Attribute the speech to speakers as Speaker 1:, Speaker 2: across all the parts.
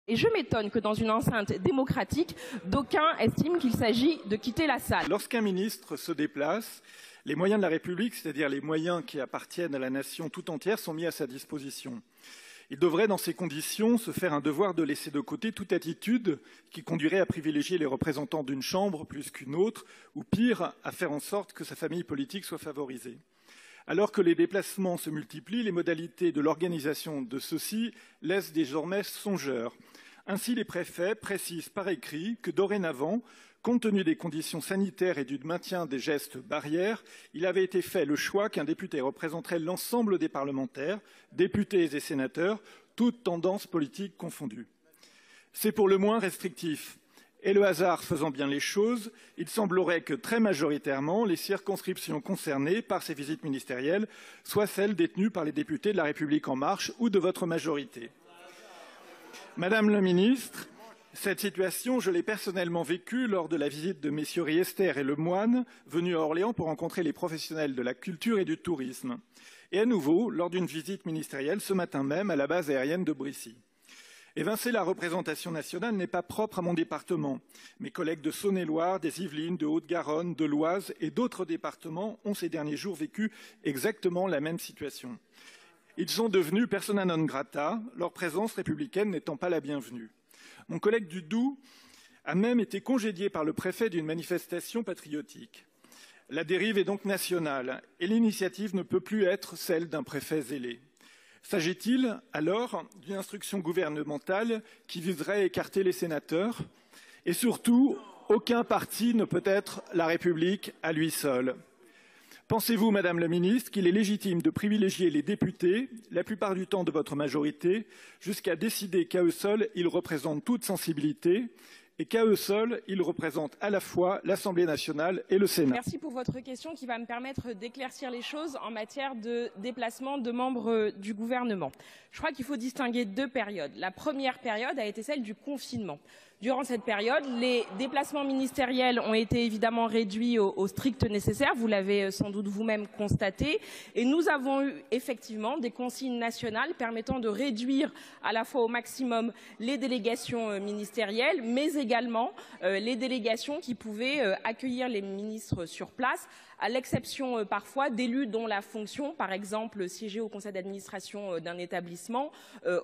Speaker 1: Et je m'étonne que dans une enceinte démocratique, d'aucuns estiment qu'il s'agit de quitter la salle.
Speaker 2: Lorsqu'un ministre se déplace, les moyens de la République, c'est-à-dire les moyens qui appartiennent à la nation tout entière, sont mis à sa disposition. Il devrait, dans ces conditions, se faire un devoir de laisser de côté toute attitude qui conduirait à privilégier les représentants d'une chambre plus qu'une autre, ou pire, à faire en sorte que sa famille politique soit favorisée. Alors que les déplacements se multiplient, les modalités de l'organisation de ceux-ci laissent désormais songeurs. Ainsi, les préfets précisent par écrit que dorénavant, compte tenu des conditions sanitaires et du maintien des gestes barrières, il avait été fait le choix qu'un député représenterait l'ensemble des parlementaires, députés et sénateurs, toutes tendances politiques confondues. C'est pour le moins restrictif. Et le hasard faisant bien les choses, il semblerait que très majoritairement, les circonscriptions concernées par ces visites ministérielles soient celles détenues par les députés de La République En Marche ou de votre majorité. Madame la ministre, cette situation, je l'ai personnellement vécue lors de la visite de messieurs Riester et Lemoine, venus à Orléans pour rencontrer les professionnels de la culture et du tourisme. Et à nouveau, lors d'une visite ministérielle ce matin même à la base aérienne de Brissy. Évincer la représentation nationale n'est pas propre à mon département. Mes collègues de Saône-et-Loire, des Yvelines, de Haute-Garonne, de l'Oise et d'autres départements ont ces derniers jours vécu exactement la même situation. Ils sont devenus persona non grata, leur présence républicaine n'étant pas la bienvenue. Mon collègue du Doubs a même été congédié par le préfet d'une manifestation patriotique. La dérive est donc nationale et l'initiative ne peut plus être celle d'un préfet zélé. S'agit-il alors d'une instruction gouvernementale qui viserait à écarter les sénateurs? Et surtout, aucun parti ne peut être la République à lui seul. Pensez-vous, Madame la Ministre, qu'il est légitime de privilégier les députés, la plupart du temps de votre majorité, jusqu'à décider qu'à eux seuls, ils représentent toute sensibilité et qu'à eux seuls, ils représentent à la fois l'Assemblée nationale et le Sénat?
Speaker 1: Merci pour votre question qui va me permettre d'éclaircir les choses en matière de déplacement de membres du gouvernement. Je crois qu'il faut distinguer deux périodes. La première période a été celle du confinement. Durant cette période, les déplacements ministériels ont été évidemment réduits au strict nécessaire, vous l'avez sans doute vous-même constaté, et nous avons eu effectivement des consignes nationales permettant de réduire à la fois au maximum les délégations ministérielles, mais également les délégations qui pouvaient accueillir les ministres sur place, à l'exception parfois d'élus dont la fonction, par exemple siéger au conseil d'administration d'un établissement,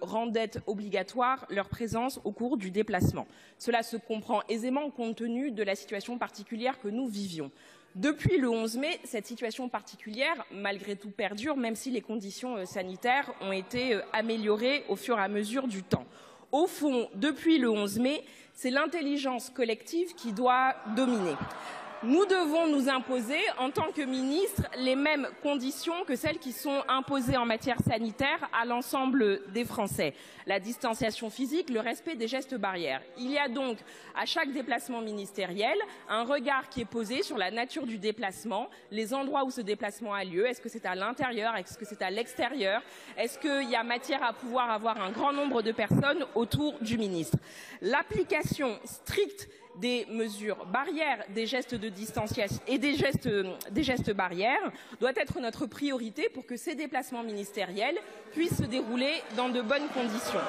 Speaker 1: rendait obligatoire leur présence au cours du déplacement. Cela se comprend aisément compte tenu de la situation particulière que nous vivions. Depuis le 11 mai, cette situation particulière, malgré tout, perdure, même si les conditions sanitaires ont été améliorées au fur et à mesure du temps. Au fond, depuis le 11 mai, c'est l'intelligence collective qui doit dominer. Nous devons nous imposer, en tant que ministres, les mêmes conditions que celles qui sont imposées en matière sanitaire à l'ensemble des Français. La distanciation physique, le respect des gestes barrières. Il y a donc, à chaque déplacement ministériel, un regard qui est posé sur la nature du déplacement, les endroits où ce déplacement a lieu. Est-ce que c'est à l'intérieur? Est-ce que c'est à l'extérieur? Est-ce qu'il y a matière à pouvoir avoir un grand nombre de personnes autour du ministre? L'application stricte des mesures barrières, des gestes de distanciation et des gestes barrières doit être notre priorité pour que ces déplacements ministériels puissent se dérouler dans de bonnes conditions.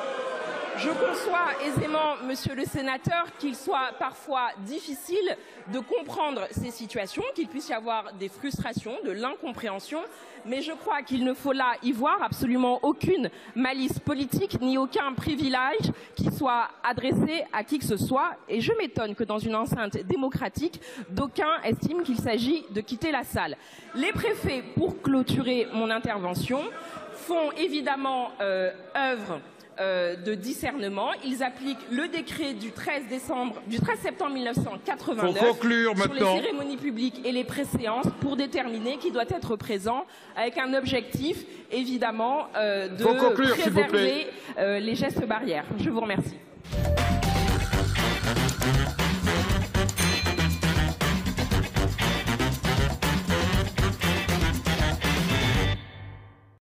Speaker 1: Je conçois aisément, monsieur le sénateur, qu'il soit parfois difficile de comprendre ces situations, qu'il puisse y avoir des frustrations, de l'incompréhension, mais je crois qu'il ne faut là y voir absolument aucune malice politique ni aucun privilège qui soit adressé à qui que ce soit. Et je m'étonne que dans une enceinte démocratique, d'aucuns estiment qu'il s'agit de quitter la salle. Les préfets, pour clôturer mon intervention, font évidemment œuvre de discernement. Ils appliquent le décret du 13 septembre 1989 sur les cérémonies publiques et les préséances pour déterminer qui doit être présent avec un objectif évidemment de préserver les gestes barrières. Je vous remercie.